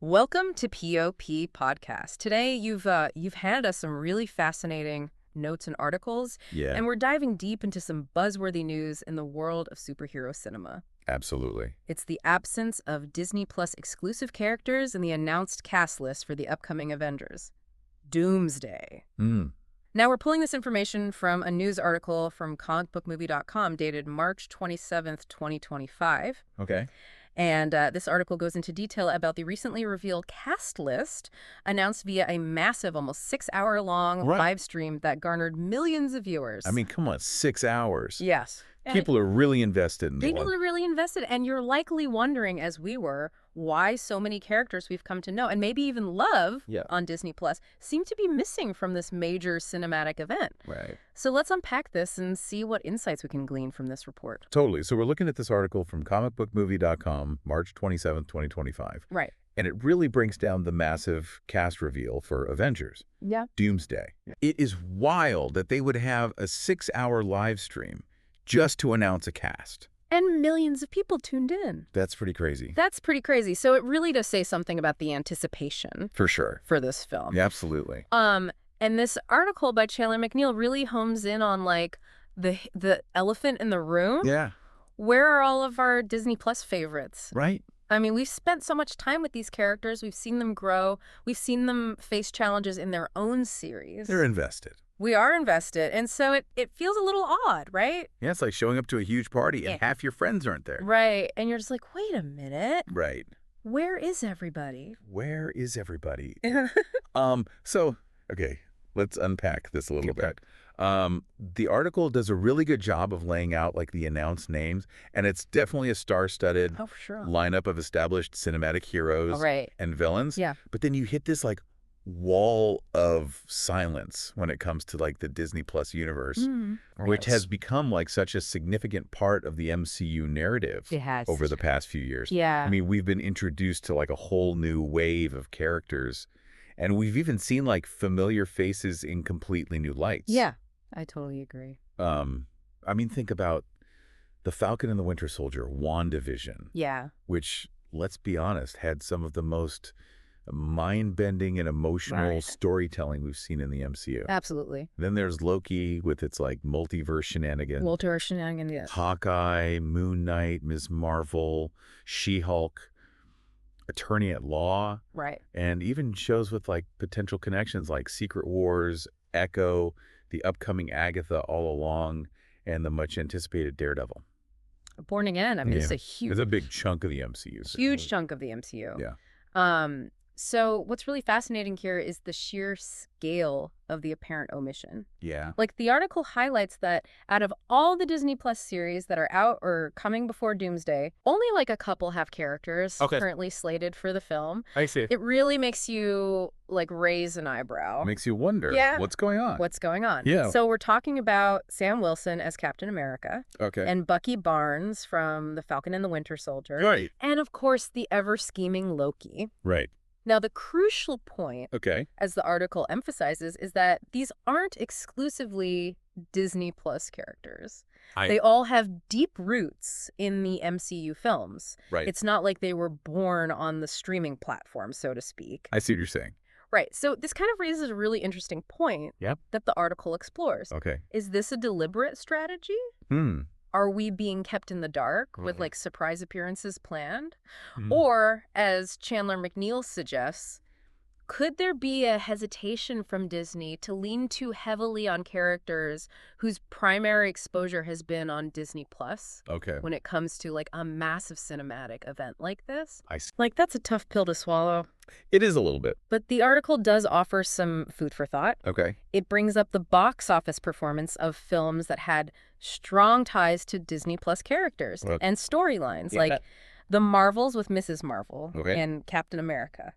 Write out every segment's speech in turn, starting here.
Welcome to POP Podcast. Today, you've handed us some really fascinating notes and articles, Yeah, and we're diving deep into some buzzworthy news in the world of superhero cinema. absolutely. It's the absence of Disney Plus exclusive characters in the announced cast list for the upcoming Avengers. Doomsday. Mm, Now, we're pulling this information from a news article from comicbookmovie.com dated March 27th, 2025. okay. And this article goes into detail about the recently revealed cast list announced via a massive, almost 6-hour-long Right. live stream that garnered millions of viewers. I mean, come on, 6 hours. Yes. And People are really invested in people one. are really invested, and you're likely wondering, as we were, why so many characters we've come to know and maybe even love Yeah. on Disney Plus seem to be missing from this major cinematic event. Right. So let's unpack this and see what insights we can glean from this report. Totally. So we're looking at this article from comicbookmovie.com, March 27th, 2025. Right. And it really brings down the massive cast reveal for Avengers, Yeah. Doomsday. It is wild that they would have a 6-hour live stream just to announce a cast. And millions of people tuned in. That's pretty crazy. That's pretty crazy. So it really does say something about the anticipation For sure. for this film. Yeah, absolutely. And this article by Chandler McNeil really homes in on like the elephant in the room. Yeah. Where are all of our Disney Plus favorites? Right. I mean, we've spent so much time with these characters. We've seen them grow. We've seen them face challenges in their own series. They're invested. We are invested. And so it feels a little odd, right? Yeah, it's like showing up to a huge party and Yeah. half your friends aren't there. Right. And you're just like, wait a minute. Right. Where is everybody? Where is everybody? Okay, let's unpack this a little bit. The article does a really good job of laying out like the announced names, and it's definitely a star-studded Oh, for sure. lineup of established cinematic heroes All right. and villains. Yeah. But then you hit this like wall of silence when it comes to like the Disney Plus universe, which has become like such a significant part of the MCU narrative It has. over the past few years. Yeah. I mean, we've been introduced to like a whole new wave of characters, and we've even seen like familiar faces in completely new lights. Yeah, I totally agree. I mean, think about the Falcon and the Winter Soldier, WandaVision, Yeah. which, let's be honest, had some of the most mind-bending and emotional Right. storytelling we've seen in the MCU. Absolutely. Then there's Loki with its like multiverse shenanigans. Walter Shenanigan, yes. Hawkeye, Moon Knight, Ms. Marvel, She-Hulk, Attorney at Law, Right. and even shows with like potential connections like Secret Wars, Echo, the upcoming Agatha All Along, and the much anticipated Daredevil. Born Again. I mean, it's Yeah. a huge, It's a big chunk of the MCU. huge chunk of the MCU. Yeah. So what's really fascinating here is the sheer scale of the apparent omission. Yeah. Like the article highlights that out of all the Disney Plus series that are out or coming before Doomsday, only like a couple have characters currently slated for the film. I see. It really makes you like raise an eyebrow. Makes you wonder Yeah. what's going on. What's going on? Yeah. So we're talking about Sam Wilson as Captain America Okay. and Bucky Barnes from The Falcon and the Winter Soldier. Right. And of course, the ever-scheming Loki. Right. Now, the crucial point, Okay. as the article emphasizes, is that these aren't exclusively Disney Plus characters. They all have deep roots in the MCU films. Right. It's not like they were born on the streaming platform, so to speak. I see what you're saying. Right. So this kind of raises a really interesting point Yep. that the article explores. Okay. Is this a deliberate strategy? Are we being kept in the dark with like surprise appearances planned? Or, as Chandler McNeil suggests, could there be a hesitation from Disney to lean too heavily on characters whose primary exposure has been on Disney Plus Okay. when it comes to like a massive cinematic event like this? I see. Like, that's a tough pill to swallow. It is a little bit. But the article does offer some food for thought. Okay. It brings up the box office performance of films that had strong ties to Disney Plus characters Okay. and storylines, Yeah. like The Marvels with Mrs. Marvel Okay. and Captain America,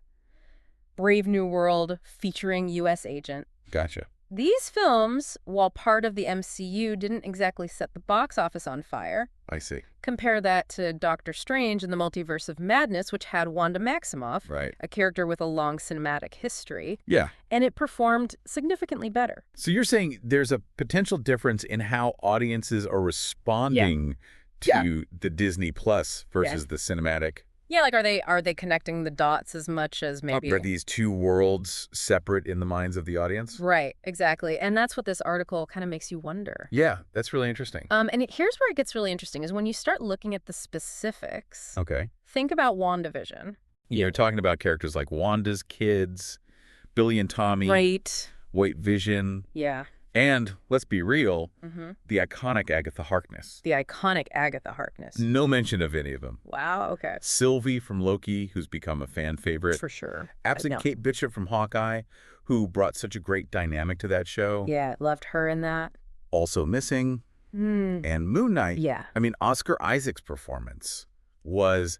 Brave New World featuring U.S. Agent. Gotcha. These films, while part of the MCU, didn't exactly set the box office on fire. I see. Compare that to Doctor Strange and the Multiverse of Madness, which had Wanda Maximoff, Right. a character with a long cinematic history, Yeah. and it performed significantly better. So you're saying there's a potential difference in how audiences are responding to the Disney Plus versus the cinematic Yeah, like are they connecting the dots as much as maybe... Are these two worlds separate in the minds of the audience? Right, exactly. And that's what this article kind of makes you wonder. Yeah, that's really interesting. Here's where it gets really interesting is when you start looking at the specifics. Okay. Think about WandaVision. You're talking about characters like Wanda's kids, Billy and Tommy, Right. White Vision, Yeah. and, let's be real, the iconic Agatha Harkness. The iconic Agatha Harkness. No mention of any of them. Wow, okay. Sylvie from Loki, who's become a fan favorite. For sure. Absent Kate Bishop from Hawkeye, who brought such a great dynamic to that show. Yeah, loved her in that. Also missing. And Moon Knight. Yeah. I mean, Oscar Isaac's performance was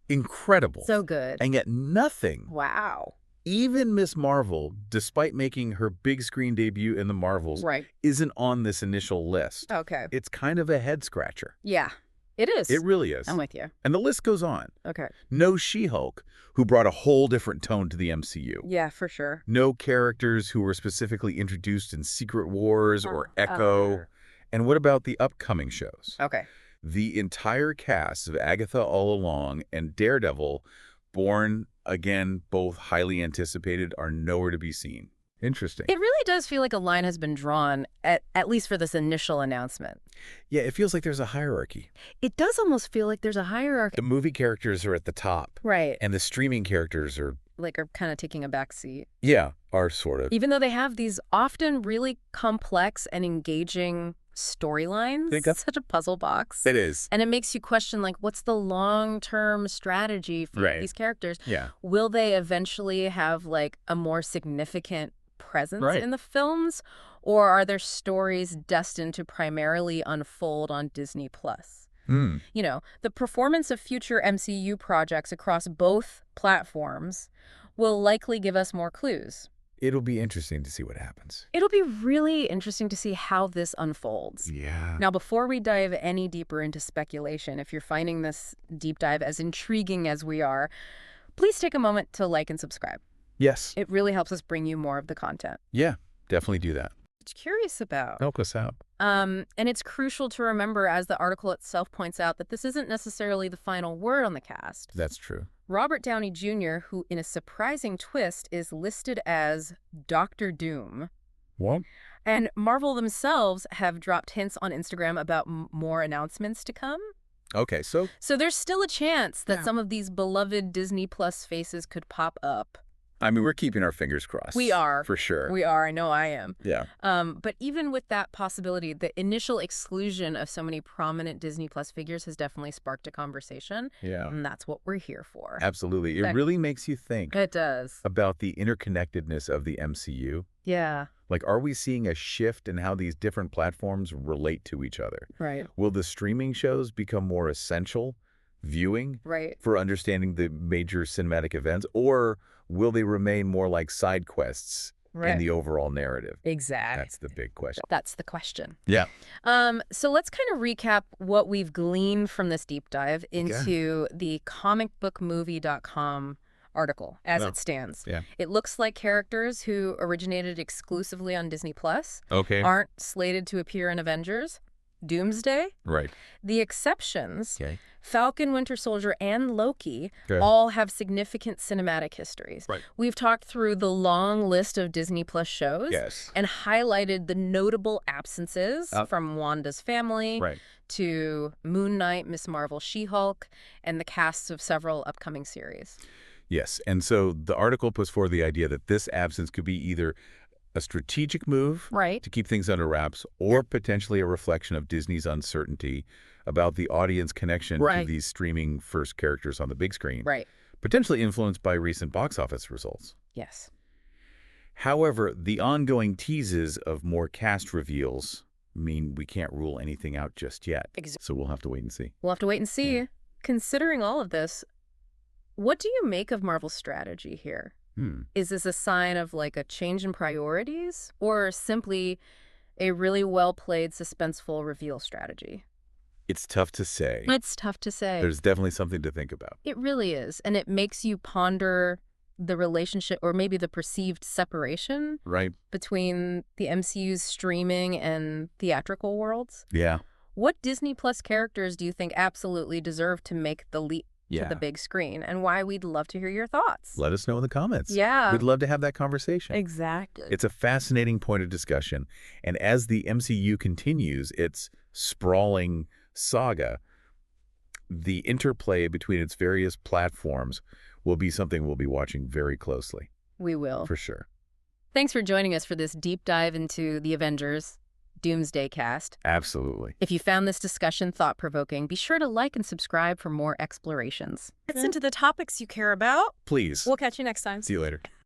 incredible. So good. And yet nothing. Wow. Even Miss Marvel, despite making her big screen debut in the Marvels, isn't on this initial list. Okay. It's kind of a head-scratcher. Yeah, it is. It really is. I'm with you. And the list goes on. Okay. No She-Hulk, who brought a whole different tone to the MCU. Yeah, for sure. No characters who were specifically introduced in Secret Wars or Echo. And what about the upcoming shows? Okay. The entire cast of Agatha All Along and Daredevil, Born Again, both highly anticipated, are nowhere to be seen. Interesting. It really does feel like a line has been drawn, at least for this initial announcement. Yeah, it feels like there's a hierarchy. It does almost feel like there's a hierarchy. The movie characters are at the top. Right. And the streaming characters are kind of taking a back seat. Yeah, are sort of. Even though they have these often really complex and engaging storylines. It's such a puzzle box. It is. And it makes you question, like, what's the long-term strategy for these characters? Yeah. Will they eventually have, like, a more significant presence in the films? Or are their stories destined to primarily unfold on Disney+? You know, the performance of future MCU projects across both platforms will likely give us more clues. It'll be interesting to see what happens. It'll be really interesting to see how this unfolds. Yeah. Now, before we dive any deeper into speculation, if you're finding this deep dive as intriguing as we are, please take a moment to like and subscribe. Yes. It really helps us bring you more of the content. Yeah, definitely do that. Curious about. Help us out. And it's crucial to remember, as the article itself points out, that this isn't necessarily the final word on the cast. That's true. Robert Downey Jr., who in a surprising twist is listed as Dr. Doom. What? And Marvel themselves have dropped hints on Instagram about more announcements to come. Okay, so there's still a chance that some of these beloved Disney Plus faces could pop up. I mean, we're keeping our fingers crossed. We are. For sure. We are. I know I am. Yeah. But even with that possibility, the initial exclusion of so many prominent Disney Plus figures has definitely sparked a conversation. Yeah. And that's what we're here for. Absolutely. It really makes you think. It does. About the interconnectedness of the MCU. Yeah. Like, are we seeing a shift in how these different platforms relate to each other? Right. Will the streaming shows become more essential viewing for understanding the major cinematic events? Or will they remain more like side quests in the overall narrative? Exactly. That's the big question. That's the question. Yeah. So let's kind of recap what we've gleaned from this deep dive into the comicbookmovie.com article as it stands. Yeah. It looks like characters who originated exclusively on Disney Plus aren't slated to appear in Avengers, Doomsday. Right. The exceptions, Falcon, Winter Soldier, and Loki, all have significant cinematic histories. Right. We've talked through the long list of Disney Plus shows and highlighted the notable absences from Wanda's family to Moon Knight, Miss Marvel, She-Hulk, and the casts of several upcoming series. Yes, and so the article puts forward the idea that this absence could be either a strategic move to keep things under wraps or potentially a reflection of Disney's uncertainty about the audience connection to these streaming first characters on the big screen, potentially influenced by recent box office results. Yes. However, the ongoing teases of more cast reveals mean we can't rule anything out just yet. So we'll have to wait and see. We'll have to wait and see. Yeah. Considering all of this, what do you make of Marvel's strategy here? Is this a sign of like a change in priorities or simply a really well-played suspenseful reveal strategy? It's tough to say. It's tough to say. There's definitely something to think about. It really is. And it makes you ponder the relationship or maybe the perceived separation between the MCU's streaming and theatrical worlds. Yeah. What Disney Plus characters do you think absolutely deserve to make the leap to the big screen and why we'd love to hear your thoughts. Let us know in the comments. Yeah. We'd love to have that conversation. Exactly. It's a fascinating point of discussion. And as the MCU continues its sprawling saga, the interplay between its various platforms will be something we'll be watching very closely. We will. For sure. Thanks for joining us for this deep dive into the Avengers Doomsday cast. Absolutely. If you found this discussion thought-provoking, be sure to like and subscribe for more explorations. It's into the topics you care about. Please. We'll catch you next time. See you later.